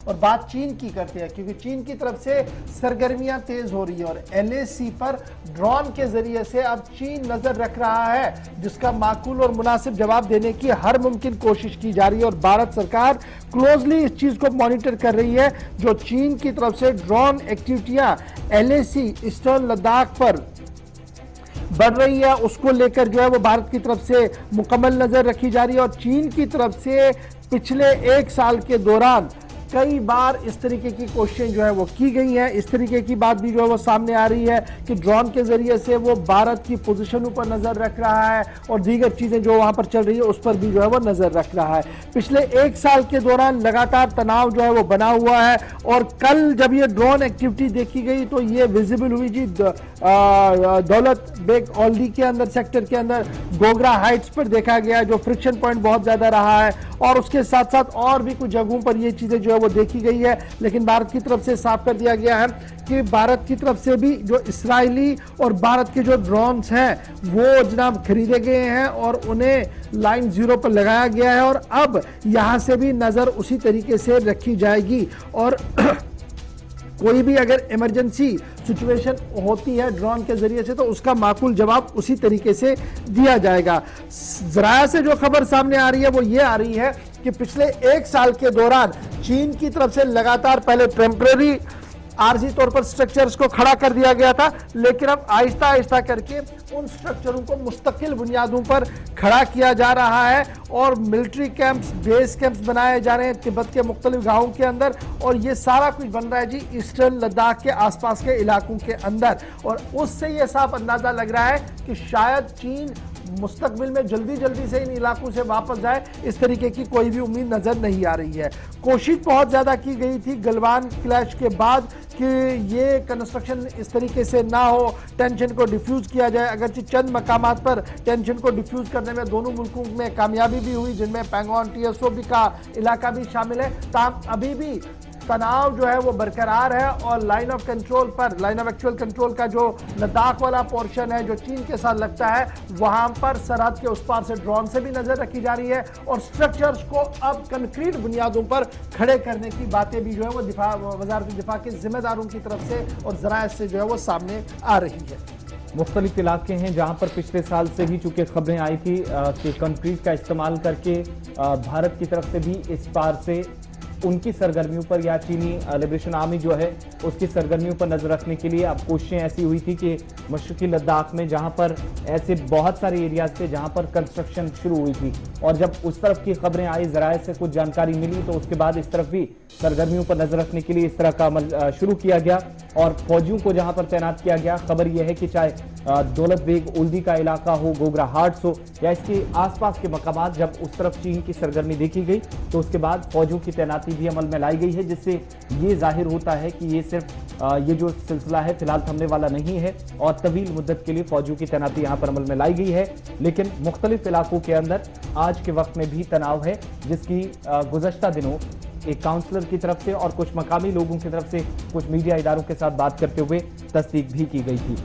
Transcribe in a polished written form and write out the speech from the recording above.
और बात चीन की करते हैं, क्योंकि चीन की तरफ से सरगर्मियां तेज हो रही है और एलएसी पर ड्रोन के जरिए से अब चीन नजर रख रहा है, जिसका माकूल और मुनासिब जवाब देने की हर मुमकिन कोशिश की जा रही है और भारत सरकार क्लोजली इस चीज को मॉनिटर कर रही है। जो चीन की तरफ से ड्रोन एक्टिविटियां एलएसी ईस्टर्न लद्दाख पर बढ़ रही है, उसको लेकर जो है वो भारत की तरफ से मुकम्मल नजर रखी जा रही है और चीन की तरफ से पिछले 1 साल के दौरान कई बार इस तरीके की कोशिशें जो है वो की गई हैं। इस तरीके की बात भी जो है वो सामने आ रही है कि ड्रोन के जरिए से वो भारत की पोजीशनों पर नजर रख रहा है और दीगर चीजें जो वहां पर चल रही है उस पर भी जो है वो नजर रख रहा है। पिछले 1 साल के दौरान लगातार तनाव जो है वो बना हुआ है और कल जब ये ड्रोन एक्टिविटी देखी गई तो ये विजिबल हुई जी दौलत बेग ओल्डी के अंदर, सेक्टर के अंदर गोगरा हाइट्स पर देखा गया, जो फ्रिक्शन पॉइंट बहुत ज्यादा रहा है और उसके साथ साथ और भी कुछ जगहों पर ये चीजें जो है वो देखी गई है। लेकिन भारत की तरफ से साफ कर दिया गया है कि भारत की तरफ से भी जो इस्राएली और भारत के जो ड्रोन्स हैं वो जनाब खरीदे गए हैं और उन्हें लाइन 0 पर लगाया गया है और अब यहां से भी नजर उसी तरीके से रखी जाएगी और कोई भी अगर इमरजेंसी सिचुएशन होती है ड्रोन के जरिए से तो उसका माकूल जवाब उसी तरीके से दिया जाएगा। जराया से जो खबर सामने आ रही है वो ये आ रही है कि पिछले 1 साल के दौरान चीन की तरफ से लगातार पहले टेम्पररी आरजी तौर पर स्ट्रक्चर्स को खड़ा कर दिया गया था, लेकिन अब आहिस्ता आहिस्ता करके उन स्ट्रक्चरों को मुस्तकिल बुनियादों पर खड़ा किया जा रहा है और मिलिट्री कैंप्स, बेस कैंप्स बनाए जा रहे हैं तिब्बत के मुख्तलिफ गांवों के अंदर और ये सारा कुछ बन रहा है जी ईस्टर्न लद्दाख के आसपास के इलाकों के अंदर और उससे ये साफ अंदाजा लग रहा है कि शायद चीन मुस्तकबिल में जल्दी से इन इलाकों से वापस जाए। इस तरीके की कोई भी उम्मीद नजर नहीं आ रही है। कोशिश बहुत ज्यादा की गई थी गलवान क्लैश के बाद कि ये कंस्ट्रक्शन इस तरीके से ना हो, टेंशन को डिफ्यूज किया जाए। अगरचे चंद मकामात पर टेंशन को डिफ्यूज करने में दोनों मुल्कों में कामयाबी भी हुई, जिनमें पैंगोंग TSO भी का इलाका भी शामिल है। ताम अभी भी तनाव जो है वो बरकरार है और लाइन ऑफ कंट्रोल पर, लाइन ऑफ एक्चुअल कंट्रोल का जो लद्दाख वाला पोर्शन है जो चीन के साथ लगता है, वहां पर सरहद के उस पार से ड्रोन से भी नजर रखी जा रही है और स्ट्रक्चर्स को अब कंक्रीट बुनियादों पर खड़े करने की बातें भी जो है वो वजारत दिफा के जिम्मेदारों की तरफ से और जराये से जो है वो सामने आ रही है। मुख्तलिफ इलाके हैं जहां पर पिछले साल से ही चूंकि खबरें आई थी कि कंक्रीट का इस्तेमाल करके भारत की तरफ से भी इस पार से उनकी सरगर्मियों पर या चीनी लिबरेशन आर्मी जो है उसकी सरगर्मियों पर नजर रखने के लिए अब कोशिशें ऐसी हुई थी कि मशरकी लद्दाख में जहां पर ऐसे बहुत सारे एरियाज थे जहां पर कंस्ट्रक्शन शुरू हुई थी और जब उस तरफ की खबरें आई, जराये से कुछ जानकारी मिली तो उसके बाद इस तरफ भी सरगर्मियों पर नजर रखने के लिए इस तरह का अमल शुरू किया गया और फौजियों को जहां पर तैनात किया गया। खबर यह है कि चाहे दौलत बेग ओल्डी का इलाका हो, गोगरा हाट्स हो या इसके आसपास के मकामात, जब उस तरफ चीन की सरगर्मी देखी गई तो उसके बाद फौजियों की तैनाती भी अमल में लाई गई है, जिससे ये जाहिर होता है कि ये सिर्फ ये जो सिलसिला है फिलहाल थमने वाला नहीं है और तवील मुद्दत के लिए फौजियों की तैनाती यहाँ पर अमल में लाई गई है। लेकिन मुख्तलिफ इलाकों के अंदर आज के वक्त में भी तनाव है, जिसकी गुज़श्ता दिनों एक काउंसलर की तरफ से और कुछ मकामी लोगों की तरफ से कुछ मीडिया इदारों के साथ बात करते हुए तस्दीक भी की गई थी।